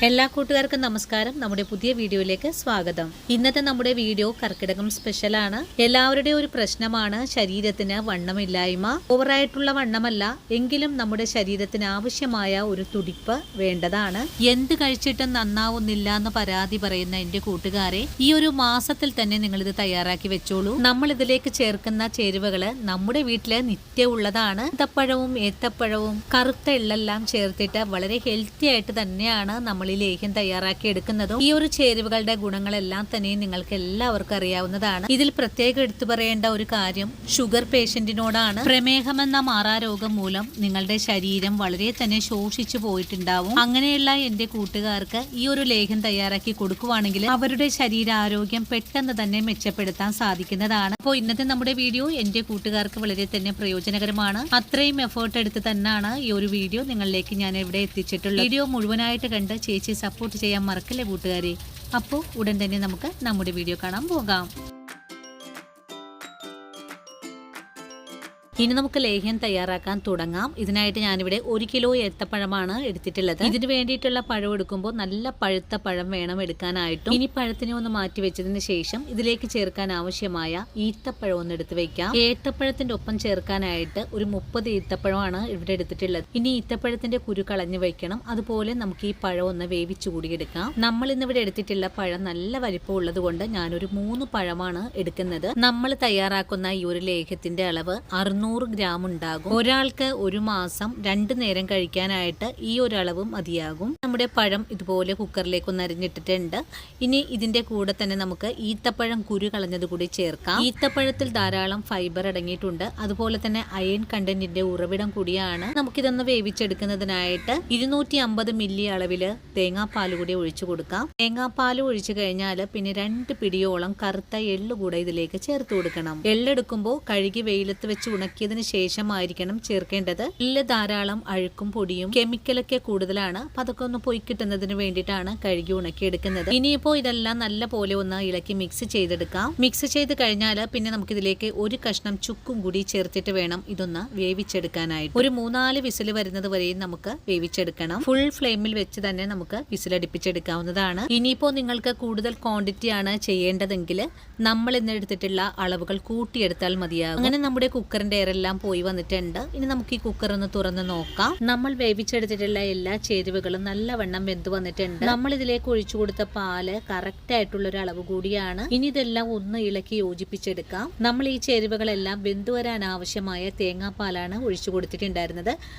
എല്ലാ കൂട്ടുകാർക്കും നമസ്കാരം. നമ്മുടെ പുതിയ വീഡിയോയിലേക്ക് സ്വാഗതം. ഇന്നത്തെ നമ്മുടെ വീഡിയോ കർക്കിടകം സ്പെഷ്യലാണ്. എല്ലാവരുടെയും ഒരു പ്രശ്നമാണ് ശരീരത്തിന് വണ്ണമില്ലായ്മ. ഓവറായിട്ടുള്ള വണ്ണമല്ല, എങ്കിലും നമ്മുടെ ശരീരത്തിന് ആവശ്യമായ ഒരു തുടിപ്പ് വേണ്ടതാണ്. എന്ത് കഴിച്ചിട്ടും നന്നാവുന്നില്ല എന്ന് പരാതി പറയുന്ന എന്റെ കൂട്ടുകാരെ, ഈ ഒരു മാസത്തിൽ തന്നെ നിങ്ങൾ ഇത് തയ്യാറാക്കി വെച്ചോളൂ. നമ്മൾ ഇതിലേക്ക് ചേർക്കുന്ന ചേരുവകള് നമ്മുടെ വീട്ടില് നിത്യമുള്ളതാണ്. ഈത്തപ്പഴവും ഏത്തപ്പഴവും കറുത്ത എള്ളെല്ലാം ചേർത്തിട്ട് വളരെ ഹെൽത്തി ആയിട്ട് തന്നെയാണ് നമ്മൾ ഈ ലേഹ്യം തയ്യാറാക്കി എടുക്കുന്നതും. ഈ ഒരു ചേരുവകളുടെ ഗുണങ്ങളെല്ലാം തന്നെ നിങ്ങൾക്ക് എല്ലാവർക്കും അറിയാവുന്നതാണ്. ഇതിൽ പ്രത്യേകം എടുത്തു പറയേണ്ട ഒരു കാര്യം ഷുഗർ പേഷ്യന്റിനോടാണ്. പ്രമേഹമെന്ന മാറാരോഗം മൂലം നിങ്ങളുടെ ശരീരം വളരെ തന്നെ ശോഷിച്ചു പോയിട്ടുണ്ടാവും. അങ്ങനെയുള്ള എന്റെ കൂട്ടുകാർക്ക് ഈ ഒരു ലേഹ്യം തയ്യാറാക്കി കൊടുക്കുവാണെങ്കിൽ അവരുടെ ശരീരാരോഗ്യം പെട്ടെന്ന് തന്നെ മെച്ചപ്പെടുത്താൻ സാധിക്കുന്നതാണ്. അപ്പോൾ ഇന്നത്തെ നമ്മുടെ വീഡിയോ എന്റെ കൂട്ടുകാർക്ക് വളരെ തന്നെ പ്രയോജനകരമാണ്. അത്രയും എഫേർട്ട് എടുത്ത് തന്നെയാണ് ഈ ഒരു വീഡിയോ നിങ്ങളിലേക്ക് ഞാൻ ഇവിടെ എത്തിച്ചിട്ടുള്ളത്. വീഡിയോ മുഴുവനായിട്ട് കണ്ട് ചേച്ചി സപ്പോർട്ട് ചെയ്യാൻ മറക്കല്ലേ കൂട്ടുകാരെ. അപ്പോൾ ഉടൻ തന്നെ നമുക്ക് നമ്മുടെ വീഡിയോ കാണാൻ പോകാം. ഇനി നമുക്ക് ലേഹ്യം തയ്യാറാക്കാൻ തുടങ്ങാം. ഇതിനായിട്ട് ഞാനിവിടെ 1 കിലോ ഏത്തപ്പഴമാണ് എടുത്തിട്ടുള്ളത്. ഇതിന് വേണ്ടിയിട്ടുള്ള പഴം എടുക്കുമ്പോൾ നല്ല പഴുത്ത പഴം വേണം എടുക്കാനായിട്ടും. ഇനി പഴത്തിനെ ഒന്ന് മാറ്റി വെച്ചതിന് ശേഷം ഇതിലേക്ക് ചേർക്കാൻ ആവശ്യമായ ഈത്തപ്പഴം ഒന്ന് എടുത്ത് വെക്കാം. ഏത്തപ്പഴത്തിന്റെ ഒപ്പം ചേർക്കാനായിട്ട് ഒരു 30 ഈത്തപ്പഴമാണ് ഇവിടെ എടുത്തിട്ടുള്ളത്. ഇനി ഈത്തപ്പഴത്തിന്റെ കുരു കളഞ്ഞു വെക്കണം. അതുപോലെ നമുക്ക് ഈ പഴം ഒന്ന് വേവിച്ചു കൂടി എടുക്കാം. നമ്മൾ ഇന്നിവിടെ എടുത്തിട്ടുള്ള പഴം നല്ല വലിപ്പം ഉള്ളത് കൊണ്ട് ഞാനൊരു 3 പഴമാണ് എടുക്കുന്നത്. നമ്മൾ തയ്യാറാക്കുന്ന ഈ ഒരു ലേഹ്യത്തിന്റെ അളവ് 600 ഗ്രാം ഉണ്ടാകും. ഒരാൾക്ക് ഒരു മാസം 2 നേരം കഴിക്കാനായിട്ട് ഈ ഒരു അളവ് മതിയാകും. നമ്മുടെ പഴം ഇതുപോലെ കുക്കറിലേക്ക് ഒന്ന് അരിഞ്ഞിട്ടിട്ടുണ്ട്. ഇനി ഇതിന്റെ കൂടെ തന്നെ നമുക്ക് ഈത്തപ്പഴം കുരു കളഞ്ഞത് കൂടി ചേർക്കാം. ഈത്തപ്പഴത്തിൽ ധാരാളം ഫൈബർ അടങ്ങിയിട്ടുണ്ട്. അതുപോലെ തന്നെ അയൺ കണ്ടന്റിന്റെ ഉറവിടം കൂടിയാണ്. നമുക്കിതൊന്ന് വേവിച്ചെടുക്കുന്നതിനായിട്ട് 250 മില്ലി അളവില് തേങ്ങാപ്പാൽ കൂടി ഒഴിച്ചു കൊടുക്കാം. തേങ്ങാപ്പാൽ ഒഴിച്ചു കഴിഞ്ഞാൽ പിന്നെ 2 പിടിയോളം കറുത്ത എള്ളു കൂടെ ഇതിലേക്ക് ചേർത്ത് കൊടുക്കണം. എള്ളെടുക്കുമ്പോൾ കഴുകി വെയിലത്ത് വെച്ച് ഉണക്കിയതിന് ശേഷമായിരിക്കണം ചേർക്കേണ്ടത്. എള്ള് ധാരാളം അഴുക്കും പൊടിയും കെമിക്കലൊക്കെ കൂടുതലാണ്. അപ്പൊ അതൊക്കെ ഒന്ന് പോയി കിട്ടുന്നതിന് വേണ്ടിയിട്ടാണ് കഴുകി ഉണക്കിയെടുക്കുന്നത്. ഇനിയിപ്പോ ഇതെല്ലാം നല്ല പോലെ ഒന്ന് ഇളക്കി മിക്സ് ചെയ്തെടുക്കാം. മിക്സ് ചെയ്ത് കഴിഞ്ഞാൽ പിന്നെ നമുക്ക് ഇതിലേക്ക് ഒരു കഷ്ണം ചുക്കും കൂടി ചേർത്തിട്ട് വേണം ഇതൊന്ന് വേവിച്ചെടുക്കാനായിട്ട്. ഒരു 3-4 വിസിൽ വരുന്നത് വരെയും നമുക്ക് വേവിച്ചെടുക്കണം. ഫുൾ ഫ്ലെയിമിൽ വെച്ച് തന്നെ നമുക്ക് വിസിലടിപ്പിച്ചെടുക്കാവുന്നതാണ്. ഇനിയിപ്പോ നിങ്ങൾക്ക് കൂടുതൽ ക്വാണ്ടിറ്റി ആണ് ചെയ്യേണ്ടതെങ്കിൽ നമ്മൾ ഇന്ന് എടുത്തിട്ടുള്ള അളവുകൾ കൂട്ടിയെടുത്താൽ മതിയാകും. അങ്ങനെ നമ്മുടെ കുക്കറിന്റെ എയറെല്ലാം പോയി വന്നിട്ടുണ്ട്. ഇനി നമുക്ക് ഈ കുക്കർ ഒന്ന് തുറന്ന് നോക്കാം. നമ്മൾ വേവിച്ചെടുത്തിട്ടുള്ള എല്ലാ ചേരുവകളും നല്ലവണ്ണം വെന്ത് വന്നിട്ടുണ്ട്. നമ്മൾ ഇതിലേക്ക് ഒഴിച്ചു കൊടുത്ത പാല് കറക്റ്റ് ആയിട്ടുള്ള ഒരു അളവ് കൂടിയാണ്. ഇനി ഇതെല്ലാം ഒന്ന് ഇളക്കി യോജിപ്പിച്ചെടുക്കാം. നമ്മൾ ഈ ചേരുവകളെല്ലാം വെന്തു വരാൻ ആവശ്യമായ തേങ്ങാപ്പാലാണ് ഒഴിച്ചു കൊടുത്തിട്ടുണ്ടായിരുന്നത്.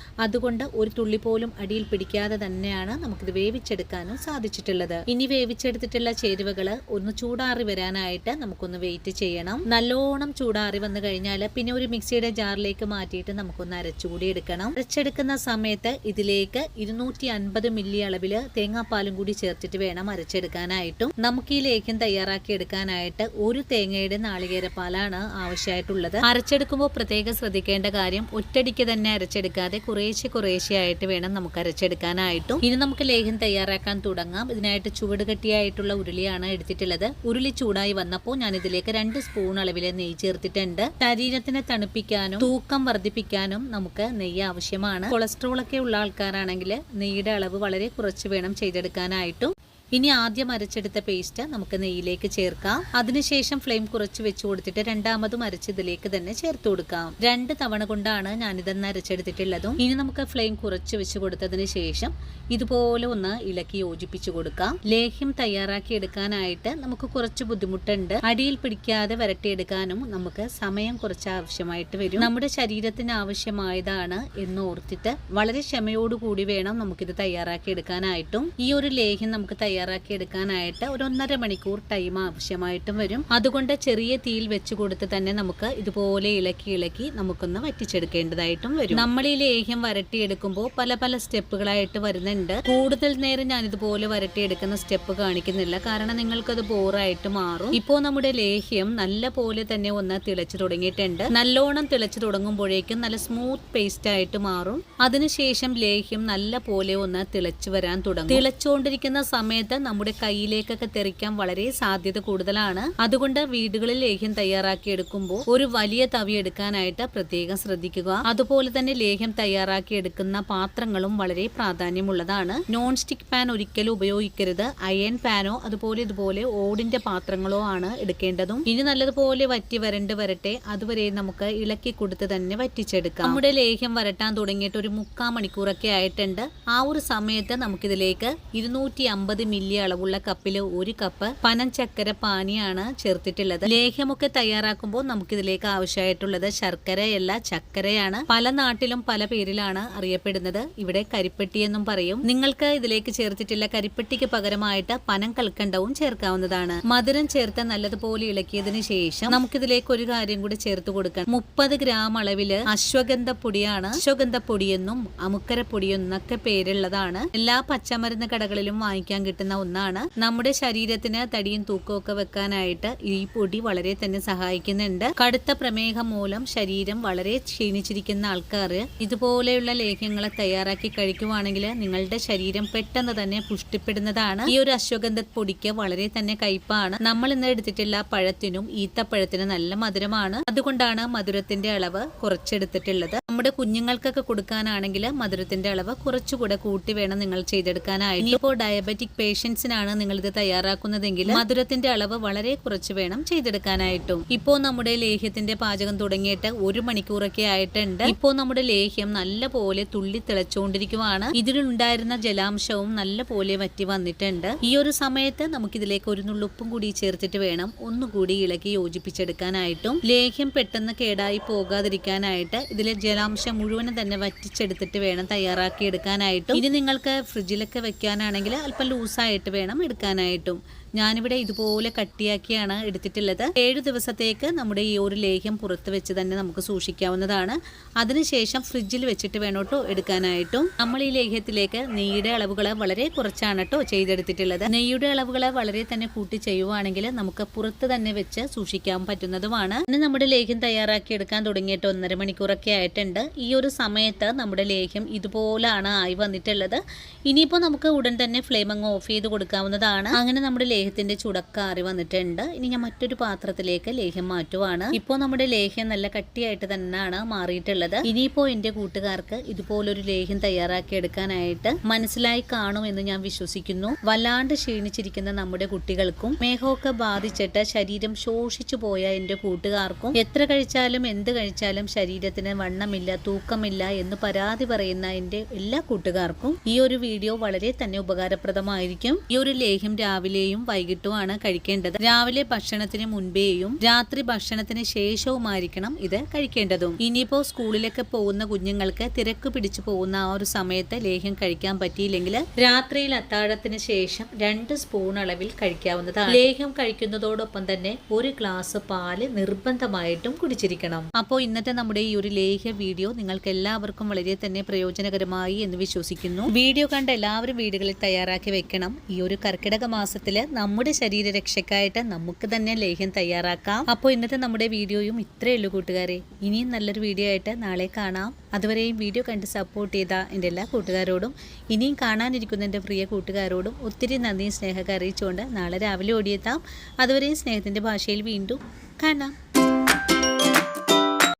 അതുകൊണ്ട് ഒരു തുള്ളി പോലും അടിയിൽ പിടിക്കാതെ തന്നെയാണ് നമുക്കിത് വേവിച്ചെടുക്കാനും സാധിച്ചിട്ടുള്ളത്. ഇനി വേവിച്ചെടുത്തിട്ടുള്ള ചേരുവകൾ ഒന്ന് ചൂടാറി വരാനായിട്ട് നമുക്കൊന്ന് വെയിറ്റ് ചെയ്യണം. നല്ലോണം ചൂടാറി വന്നു കഴിഞ്ഞാൽ പിന്നെ ഒരു മിക്സിയുടെ ജാറിലേക്ക് മാറ്റിയിട്ട് നമുക്കൊന്ന് അരച്ചുകൂടി എടുക്കണം. അരച്ചെടുക്കുന്ന സമയത്ത് ഇതിലേക്ക് 250 മില്ലി അളവില് തേങ്ങാപ്പാലും കൂടി ചേർത്തിട്ട് വേണം അരച്ചെടുക്കാനായിട്ടും. നമുക്ക് ഈ ലേഹ്യം തയ്യാറാക്കി എടുക്കാനായിട്ട് ഒരു തേങ്ങയുടെ നാളികേരപ്പാലാണ് ആവശ്യമായിട്ടുള്ളത്. അരച്ചെടുക്കുമ്പോൾ പ്രത്യേകം ശ്രദ്ധിക്കേണ്ട കാര്യം ഒറ്റടിക്ക് തന്നെ അരച്ചെടുക്കാതെ കുറേശ്ശെ ആയിട്ട് വേണം നമുക്ക് അരച്ചെടുക്കാനായിട്ടും. ഇനി നമുക്ക് ലേഹ്യം തയ്യാറാക്കാൻ തുടങ്ങാം. ഇതിനായിട്ട് ചുവട് കട്ടിയായിട്ടുള്ള ഉരുളിയാണ് എടുത്തിട്ടുള്ളത്. ഉരുളി ചൂടായി വന്നപ്പോൾ ഞാൻ ഇതിലേക്ക് 2 സ്പൂൺ അളവില് നെയ്യ് ചേർത്തിട്ടുണ്ട്. ശരീരത്തിനെ തണുപ്പിക്കാനും തൂക്കം വർദ്ധിപ്പിക്കാനും നമുക്ക് നെയ്യ് ആവശ്യമാണ്. കൊളസ്ട്രോൾ ഒക്കെ ഉള്ള ആൾക്കാരാണെങ്കിൽ നെയ്യുടെ അളവ് വളരെ കുറച്ച് വേണം ചെയ്തെടുക്കാനായിട്ടും. ഇനി ആദ്യം അരച്ചെടുത്ത പേസ്റ്റ് നമുക്ക് നെയ്യിലേക്ക് ചേർക്കാം. അതിനുശേഷം ഫ്ലെയിം കുറച്ച് വെച്ച് കൊടുത്തിട്ട് രണ്ടാമതും അരച്ച് ഇതിലേക്ക് തന്നെ ചേർത്ത് കൊടുക്കാം. 2 തവണ കൊണ്ടാണ് ഞാനിതെന്ന് അരച്ചെടുത്തിട്ടുള്ളതും. ഇനി നമുക്ക് ഫ്ലെയിം കുറച്ച് വെച്ച് കൊടുത്തതിന് ശേഷം ഇതുപോലെ ഒന്ന് ഇളക്കി യോജിപ്പിച്ചു കൊടുക്കാം. ലേഹ്യം തയ്യാറാക്കി എടുക്കാനായിട്ട് നമുക്ക് കുറച്ച് ബുദ്ധിമുട്ടുണ്ട്. അടിയിൽ പിടിക്കാതെ വരട്ടിയെടുക്കാനും നമുക്ക് സമയം കുറച്ച് ആവശ്യമായിട്ട് വരും. നമ്മുടെ ശരീരത്തിന് ആവശ്യമായതാണ് എന്ന് ഓർത്തിട്ട് വളരെ ക്ഷമയോടുകൂടി വേണം നമുക്കിത് തയ്യാറാക്കി എടുക്കാനായിട്ടും. ഈ ഒരു ലേഹ്യം നമുക്ക് തയ്യാറാക്കി എടുക്കാനായിട്ട് ഒരു 1.5 മണിക്കൂർ ടൈം ആവശ്യമായിട്ടും വരും. അതുകൊണ്ട് ചെറിയ തീയിൽ വെച്ച് കൊടുത്ത് തന്നെ നമുക്ക് ഇതുപോലെ ഇളക്കി നമുക്കൊന്ന് വറ്റിച്ചെടുക്കേണ്ടതായിട്ടും വരും. നമ്മൾ ഈ ലേഹ്യം വരട്ടിയെടുക്കുമ്പോൾ പല സ്റ്റെപ്പുകളായിട്ട് വരുന്നുണ്ട്. കൂടുതൽ നേരം ഞാൻ ഇതുപോലെ വരട്ടിയെടുക്കുന്ന സ്റ്റെപ്പ് കാണിക്കുന്നില്ല, കാരണം നിങ്ങൾക്കത് ബോറായിട്ട് മാറും. ഇപ്പോൾ നമ്മുടെ ലേഹ്യം നല്ല പോലെ തന്നെ ഒന്ന് തിളച്ചു തുടങ്ങിയിട്ടുണ്ട്. നല്ലോണം തിളച്ചു തുടങ്ങുമ്പോഴേക്കും നല്ല സ്മൂത്ത് പേസ്റ്റ് ആയിട്ട് മാറും. അതിനുശേഷം ലേഹ്യം നല്ല പോലെ ഒന്ന് തിളച്ചു വരാൻ തുടങ്ങും. തിളച്ചുകൊണ്ടിരിക്കുന്ന സമയത്ത് സമയത്ത് നമ്മുടെ കയ്യിലേക്കൊക്കെ തെറിക്കാൻ വളരെ സാധ്യത കൂടുതലാണ്. അതുകൊണ്ട് വീടുകളിൽ ലേഹ്യം തയ്യാറാക്കി എടുക്കുമ്പോൾ ഒരു വലിയ തവി എടുക്കാനായിട്ട് പ്രത്യേകം ശ്രദ്ധിക്കുക. അതുപോലെ തന്നെ ലേഹ്യം തയ്യാറാക്കി എടുക്കുന്ന പാത്രങ്ങളും വളരെ പ്രാധാന്യമുള്ളതാണ്. നോൺ സ്റ്റിക് പാൻ ഒരിക്കലും ഉപയോഗിക്കരുത്. അയൺ പാനോ അതുപോലെ ഇതുപോലെ ഓടിന്റെ പാത്രങ്ങളോ ആണ് എടുക്കേണ്ടതും. ഇനി നല്ലതുപോലെ വറ്റി വരട്ടെ. അതുവരെ നമുക്ക് ഇളക്കി കൊടുത്ത് തന്നെ വറ്റിച്ചെടുക്കാം. നമ്മുടെ ലേഹ്യം വരട്ടാൻ തുടങ്ങിയിട്ട് ഒരു 3/4 മണിക്കൂറൊക്കെ ആയിട്ടുണ്ട്. ആ ഒരു സമയത്ത് നമുക്കിതിലേക്ക് 250 മില്ലി അളവുള്ള കപ്പില് 1 കപ്പ് പനഞ്ചക്കര പാനിയാണ് ചേർത്തിട്ടുള്ളത്. ലേഹ്യമൊക്കെ തയ്യാറാക്കുമ്പോൾ നമുക്കിതിലേക്ക് ആവശ്യമായിട്ടുള്ളത് ശർക്കരയല്ല, ചക്കരയാണ്. പല നാട്ടിലും പല പേരിലാണ് അറിയപ്പെടുന്നത്. ഇവിടെ കരിപ്പെട്ടി എന്നും പറയും. നിങ്ങൾക്ക് ഇതിലേക്ക് ചേർത്തിട്ടുള്ള കരിപ്പെട്ടിക്ക് പകരമായിട്ട് പനം കൽക്കണ്ടവും ചേർക്കാവുന്നതാണ്. മധുരം ചേർത്ത് നല്ലതുപോലെ ഇളക്കിയതിനു ശേഷം നമുക്കിതിലേക്ക് ഒരു കാര്യം കൂടി ചേർത്ത് കൊടുക്കണം. 30 ഗ്രാം അളവില് അശ്വഗന്ധപ്പൊടിയാണ്. അശ്വഗന്ധപ്പൊടിയെന്നും അമുക്കരപ്പൊടിയെന്നൊക്കെ പേരുള്ളതാണ്. എല്ലാ പച്ചമരുന്ന് കടകളിലും വാങ്ങിക്കാൻ കിട്ടുന്ന ഒന്നാണ്. നമ്മുടെ ശരീരത്തിന് തടിയും തൂക്കവും ഒക്കെ വെക്കാനായിട്ട് ഈ പൊടി വളരെ തന്നെ സഹായിക്കുന്നുണ്ട്. കടുത്ത പ്രമേഹം മൂലം ശരീരം വളരെ ക്ഷീണിച്ചിരിക്കുന്ന ആൾക്കാർ ഇതുപോലെയുള്ള ലേഹ്യങ്ങളെ തയ്യാറാക്കി കഴിക്കുവാണെങ്കിൽ നിങ്ങളുടെ ശരീരം പെട്ടെന്ന് തന്നെ പുഷ്ടിപ്പെടുന്നതാണ്. ഈ ഒരു അശ്വഗന്ധ പൊടിക്ക് വളരെ തന്നെ കയ്പാണ്. നമ്മൾ ഇന്ന് എടുത്തിട്ടുള്ള പഴത്തിനും ഈത്തപ്പഴത്തിനും നല്ല മധുരമാണ്. അതുകൊണ്ടാണ് മധുരത്തിന്റെ അളവ് കുറച്ചെടുത്തിട്ടുള്ളത്. നമ്മുടെ കുഞ്ഞുങ്ങൾക്കൊക്കെ കൊടുക്കാനാണെങ്കിൽ മധുരത്തിന്റെ അളവ് കുറച്ചുകൂടെ കൂട്ടി വേണം നിങ്ങൾ ചെയ്തെടുക്കാനായിട്ട്. ഇനിയിപ്പോൾ ഡയബറ്റിക് പേഷ്യൻസിനാണ് നിങ്ങൾ ഇത് തയ്യാറാക്കുന്നതെങ്കിൽ മധുരത്തിന്റെ അളവ് വളരെ കുറച്ച് വേണം ചെയ്തെടുക്കാനായിട്ടും. ഇപ്പോ നമ്മുടെ ലേഹ്യത്തിന്റെ പാചകം തുടങ്ങിയിട്ട് 1 മണിക്കൂറൊക്കെ ആയിട്ടുണ്ട്. ഇപ്പോ നമ്മുടെ ലേഹ്യം നല്ല പോലെ തുള്ളി തിളച്ചുകൊണ്ടിരിക്കുവാണ്. ഇതിലുണ്ടായിരുന്ന ജലാംശവും നല്ല പോലെ വറ്റി വന്നിട്ടുണ്ട്. ഈ ഒരു സമയത്ത് നമുക്കിതിലേക്ക് ഒരു നുള്ളുപ്പും കൂടി ചേർത്തിട്ട് വേണം ഒന്നുകൂടി ഇളക്കി യോജിപ്പിച്ചെടുക്കാനായിട്ടും. ലേഹ്യം പെട്ടെന്ന് കേടായി പോകാതിരിക്കാനായിട്ട് ഇതിലെ ജലാംശം മുഴുവനും തന്നെ വറ്റിച്ചെടുത്തിട്ട് വേണം തയ്യാറാക്കി എടുക്കാനായിട്ടും. ഇനി നിങ്ങൾക്ക് ഫ്രിഡ്ജിലൊക്കെ വെക്കാനാണെങ്കിൽ അല്പം ലൂസായിട്ട് വേണം എടുക്കാനായിട്ടും. ഞാനിവിടെ ഇതുപോലെ കട്ടിയാക്കിയാണ് എടുത്തിട്ടുള്ളത്. 7 ദിവസത്തേക്ക് നമ്മുടെ ഈ ഒരു ലേഹ്യം പുറത്ത് വെച്ച് തന്നെ നമുക്ക് സൂക്ഷിക്കാവുന്നതാണ്. അതിനുശേഷം ഫ്രിഡ്ജിൽ വെച്ചിട്ട് വേണം കേട്ടോ എടുക്കാനായിട്ടും. നമ്മൾ ഈ ലേഹ്യത്തിലേക്ക് നെയ്യുടെ അളവുകൾ വളരെ കുറച്ചാണ് കേട്ടോ ചെയ്തെടുത്തിട്ടുള്ളത്. നെയ്യുടെ അളവുകൾ വളരെ തന്നെ കൂട്ടി ചെയ്യുവാണെങ്കിൽ നമുക്ക് പുറത്ത് തന്നെ വെച്ച് സൂക്ഷിക്കാൻ പറ്റുന്നതുമാണ്. ഇനി നമ്മുടെ ലേഹ്യം തയ്യാറാക്കി എടുക്കാൻ തുടങ്ങിയിട്ട് 1.5 മണിക്കൂറൊക്കെ ആയിട്ടുണ്ട്. ഈ ഒരു സമയത്ത് നമ്മുടെ ലേഹ്യം ഇതുപോലാണ് ആയി വന്നിട്ടുള്ളത്. ഇനിയിപ്പോൾ നമുക്ക് ഉടൻ തന്നെ ഫ്ലെയിം അങ്ങ് ഓഫ് ചെയ്ത് കൊടുക്കാവുന്നതാണ്. അങ്ങനെ നമ്മുടെ ലേഹ്യത്തിന്റെ ചുടക്ക ആറി വന്നിട്ടുണ്ട്. ഇനി ഞാൻ മറ്റൊരു പാത്രത്തിലേക്ക് ലേഹ്യം മാറ്റുവാണ്. ഇപ്പോൾ നമ്മുടെ ലേഹ്യം നല്ല കട്ടിയായിട്ട് തന്നെയാണ് മാറിയിട്ടുള്ളത്. ഇനിയിപ്പോ എന്റെ കൂട്ടുകാർക്ക് ഇതുപോലൊരു ലേഹ്യം തയ്യാറാക്കി എടുക്കാനായിട്ട് മനസ്സിലായി കാണുമെന്ന് ഞാൻ വിശ്വസിക്കുന്നു. വല്ലാണ്ട് ക്ഷീണിച്ചിരിക്കുന്ന നമ്മുടെ കുട്ടികൾക്കും മേഘമൊക്കെ ബാധിച്ചിട്ട് ശരീരം ശോഷിച്ചു പോയ എന്റെ കൂട്ടുകാർക്കും എത്ര കഴിച്ചാലും എന്ത് കഴിച്ചാലും ശരീരത്തിന് വണ്ണമില്ല, തൂക്കമില്ല എന്ന് പരാതി പറയുന്ന എന്റെ എല്ലാ കൂട്ടുകാർക്കും ഈ ഒരു വീഡിയോ വളരെ തന്നെ ഉപകാരപ്രദമായിരിക്കും. ഈ ഒരു ലേഹ്യം രാവിലെയും വൈകിട്ടുമാണ് കഴിക്കേണ്ടത്. രാവിലെ ഭക്ഷണത്തിന് മുൻപേയും രാത്രി ഭക്ഷണത്തിന് ശേഷവുമായിരിക്കണം ഇത് കഴിക്കേണ്ടതും. ഇനിയിപ്പോ സ്കൂളിലൊക്കെ പോകുന്ന കുഞ്ഞുങ്ങൾക്ക് തിരക്ക് പിടിച്ചു പോകുന്ന ആ ഒരു സമയത്ത് ലേഹ്യം കഴിക്കാൻ പറ്റിയില്ലെങ്കിൽ രാത്രിയിൽ അത്താഴത്തിന് ശേഷം 2 സ്പൂൺ അളവിൽ കഴിക്കാവുന്നതാണ്. ലേഹ്യം കഴിക്കുന്നതോടൊപ്പം തന്നെ 1 ഗ്ലാസ് പാല് നിർബന്ധമായിട്ടും കുടിച്ചിരിക്കണം. അപ്പോൾ ഇന്നത്തെ നമ്മുടെ ഈ ഒരു ലേഹ്യ വീഡിയോ നിങ്ങൾക്ക് എല്ലാവർക്കും വളരെ തന്നെ പ്രയോജനകരമായി എന്ന് വിശ്വസിക്കുന്നു. വീഡിയോ കണ്ട എല്ലാവരും വീടുകളിൽ തയ്യാറാക്കി വെക്കണം. ഈ ഒരു കർക്കിടക മാസത്തില് നമ്മുടെ ശരീരരക്ഷയ്ക്കായിട്ട് നമുക്ക് തന്നെ ലേഹ്യം തയ്യാറാക്കാം. അപ്പോൾ ഇന്നത്തെ നമ്മുടെ വീഡിയോയും ഇത്രയേ ഉള്ളൂ കൂട്ടുകാരെ. ഇനിയും നല്ലൊരു വീഡിയോ ആയിട്ട് നാളെ കാണാം. അതുവരെയും വീഡിയോ കണ്ട് സപ്പോർട്ട് ചെയ്ത എൻ്റെ എല്ലാ കൂട്ടുകാരോടും ഇനിയും കാണാനിരിക്കുന്ന എൻ്റെ പ്രിയ കൂട്ടുകാരോടും ഒത്തിരി നന്ദിയും സ്നേഹമൊക്കെ അറിയിച്ചുകൊണ്ട് നാളെ രാവിലെ ഓടിയെത്താം. അതുവരെയും സ്നേഹത്തിൻ്റെ ഭാഷയിൽ വീണ്ടും കാണാം.